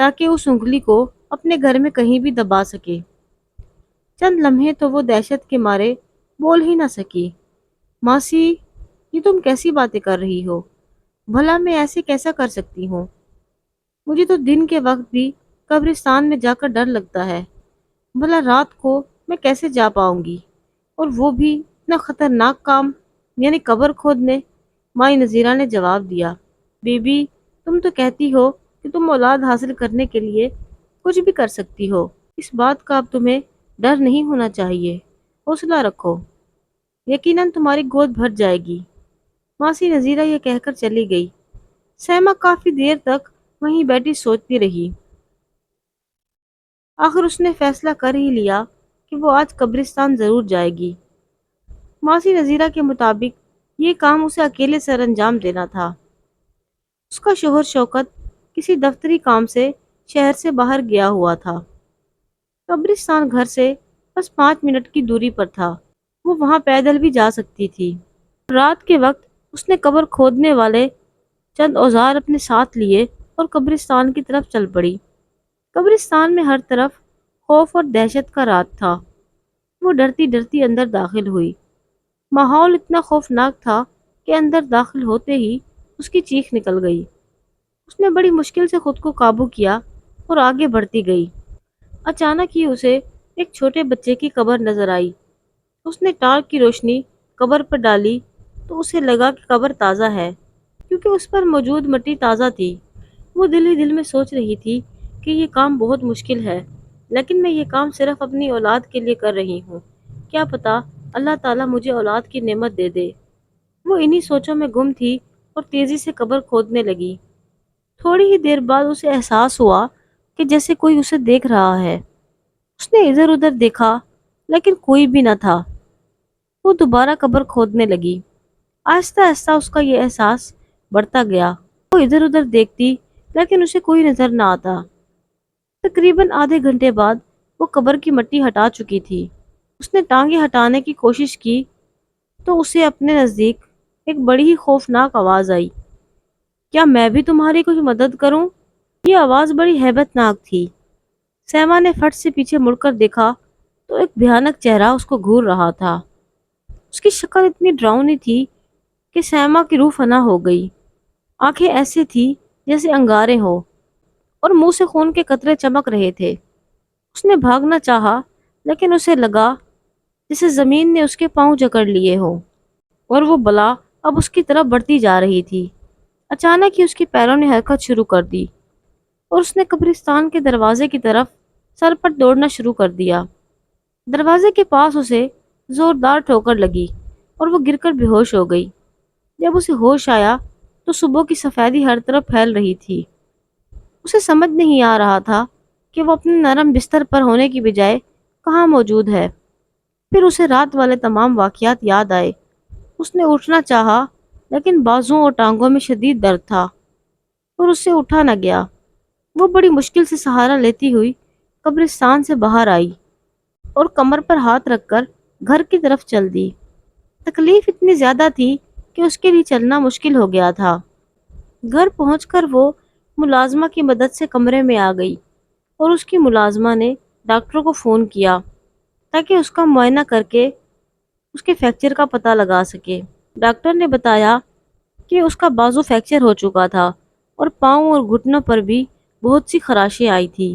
تاکہ اس انگلی کو اپنے گھر میں کہیں بھی دبا سکے۔ چند لمحے تو وہ دہشت کے مارے بول ہی نہ سکی۔ ماسی، یہ تم کیسی باتیں کر رہی ہو؟ بھلا میں ایسے کیسا کر سکتی ہوں؟ مجھے تو دن کے وقت بھی قبرستان میں جا کر ڈر لگتا ہے۔ بھلا رات کو میں کیسے جا پاؤں گی؟ اور وہ بھی اتنا خطرناک کام، یعنی قبر کھودنے۔ مائی نذیرہ نے جواب دیا، بی بی، تم تو کہتی ہو کہ تم اولاد حاصل کرنے کے لیے کچھ بھی کر سکتی ہو۔ اس بات کا اب تمہیں ڈر نہیں ہونا چاہیے۔ حوصلہ رکھو، یقیناً تمہاری گود بھر جائے گی۔ ماسی نذیرہ یہ کہہ کر چلی گئی۔ سیما کافی دیر تک وہیں بیٹھی سوچتی رہی۔ آخر اس نے فیصلہ کر ہی لیا کہ وہ آج قبرستان ضرور جائے گی۔ ماسی نذیرہ کے مطابق یہ کام اسے اکیلے سر انجام دینا تھا۔ اس کا شوہر شوکت کسی دفتری کام سے شہر سے باہر گیا ہوا تھا۔ قبرستان گھر سے بس 5 منٹ کی دوری پر تھا۔ وہ وہاں پیدل بھی جا سکتی تھی۔ رات کے وقت اس نے قبر کھودنے والے چند اوزار اپنے ساتھ لیے اور قبرستان کی طرف چل پڑی۔ قبرستان میں ہر طرف خوف اور دہشت کا رات تھا۔ وہ ڈرتی ڈرتی اندر داخل ہوئی۔ ماحول اتنا خوفناک تھا کہ اندر داخل ہوتے ہی اس کی چیخ نکل گئی۔ اس نے بڑی مشکل سے خود کو قابو کیا اور آگے بڑھتی گئی۔ اچانک ہی اسے ایک چھوٹے بچے کی قبر نظر آئی۔ اس نے ٹارچ کی روشنی قبر پر ڈالی تو اسے لگا کہ قبر تازہ ہے، کیونکہ اس پر موجود مٹی تازہ تھی۔ وہ دل ہی دل میں سوچ رہی تھی کہ یہ کام بہت مشکل ہے، لیکن میں یہ کام صرف اپنی اولاد کے لیے کر رہی ہوں۔ کیا پتا اللہ تعالیٰ مجھے اولاد کی نعمت دے دے۔ وہ انہی سوچوں میں گم تھی اور تیزی سے قبر کھودنے لگی۔ تھوڑی ہی دیر بعد اسے احساس ہوا کہ جیسے کوئی اسے دیکھ رہا ہے۔ اس نے ادھر ادھر دیکھا لیکن کوئی بھی نہ تھا۔ وہ دوبارہ قبر کھودنے لگی۔ آہستہ آہستہ اس کا یہ احساس بڑھتا گیا۔ وہ ادھر ادھر دیکھتی لیکن اسے کوئی نظر نہ آتا۔ تقریباً آدھے گھنٹے بعد وہ قبر کی مٹی ہٹا چکی تھی۔ اس نے ٹانگیں ہٹانے کی کوشش کی تو اسے اپنے نزدیک ایک بڑی ہی خوفناک آواز آئی، کیا میں بھی تمہاری کچھ مدد کروں؟ یہ آواز بڑی ہیبت ناک تھی۔ سیما نے فٹ سے پیچھے مڑ کر دیکھا تو ایک بھیانک چہرہ اس کو گھور رہا تھا۔ اس کی شکل اتنی ڈراؤنی تھی کہ سیما کی روح فنا ہو گئی۔ آنکھیں ایسے تھی جیسے انگارے ہو اور منہ سے خون کے قطرے چمک رہے تھے۔ اس نے بھاگنا چاہا لیکن اسے لگا جیسے زمین نے اس کے پاؤں جکڑ لیے ہوں اور وہ بلا اب اس کی طرف بڑھتی جا رہی تھی۔ اچانک ہی اس کے پیروں نے حرکت شروع کر دی اور اس نے قبرستان کے دروازے کی طرف سر پر دوڑنا شروع کر دیا۔ دروازے کے پاس اسے زوردار ٹھوکر لگی اور وہ گر کر بے ہوش ہو گئی۔ جب اسے ہوش آیا تو صبح کی سفیدی ہر طرف پھیل رہی تھی۔ اسے سمجھ نہیں آ رہا تھا کہ وہ اپنے نرم بستر پر ہونے کی بجائے کہاں موجود ہے۔ پھر اسے رات والے تمام واقعات یاد آئے۔ اس نے اٹھنا چاہا لیکن بازوؤں اور ٹانگوں میں شدید درد تھا اور اس سے اٹھا نہ گیا۔ وہ بڑی مشکل سے سہارا لیتی ہوئی قبرستان سے باہر آئی اور کمر پر ہاتھ رکھ کر گھر کی طرف چل دی۔ تکلیف اتنی زیادہ تھی کہ اس کے لیے چلنا مشکل ہو گیا تھا۔ گھر پہنچ کر وہ ملازمہ کی مدد سے کمرے میں آ گئی اور اس کی ملازمہ نے ڈاکٹر کو فون کیا تاکہ اس کا معائنہ کر کے اس کے فریکچر کا پتہ لگا سکے۔ ڈاکٹر نے بتایا کہ اس کا بازو فریکچر ہو چکا تھا اور پاؤں اور گھٹنوں پر بھی بہت سی خراشیں آئی تھی۔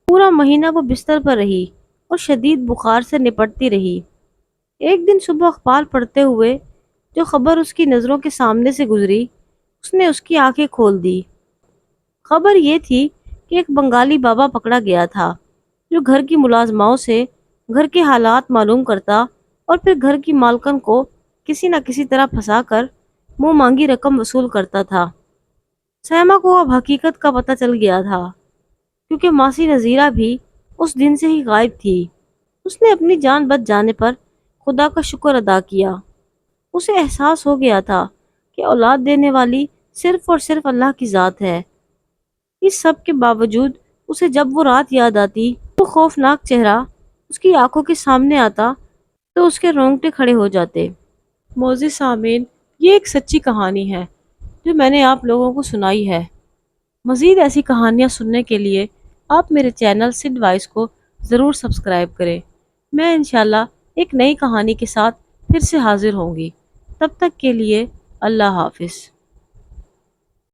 پورا مہینہ وہ بستر پر رہی اور شدید بخار سے نپٹتی رہی۔ ایک دن صبح اخبار پڑھتے ہوئے جو خبر اس کی نظروں کے سامنے سے گزری، اس نے اس کی آنکھیں کھول دی۔ خبر یہ تھی کہ ایک بنگالی بابا پکڑا گیا تھا جو گھر کی ملازماؤں سے گھر کے حالات معلوم کرتا اور پھر گھر کی مالکن کو کسی نہ کسی طرح پھنسا کر منہ مانگی رقم وصول کرتا تھا۔ سیما کو اب حقیقت کا پتہ چل گیا تھا، کیونکہ ماسی نذیرہ بھی اس دن سے ہی غائب تھی۔ اس نے اپنی جان بچ جانے پر خدا کا شکر ادا کیا۔ اسے احساس ہو گیا تھا کہ اولاد دینے والی صرف اور صرف اللہ کی ذات ہے۔ اس سب کے باوجود اسے جب وہ رات یاد آتی، وہ خوفناک چہرہ اس کی آنکھوں کے سامنے آتا تو اس کے رونگٹے کھڑے ہو جاتے۔ معزز سامعین، یہ ایک سچی کہانی ہے جو میں نے آپ لوگوں کو سنائی ہے۔ مزید ایسی کہانیاں سننے کے لیے آپ میرے چینل سڈ وائس کو ضرور سبسکرائب کریں۔ میں انشاءاللہ ایک نئی کہانی کے ساتھ پھر سے حاضر ہوں گی۔ تب تک کے لیے اللہ حافظ۔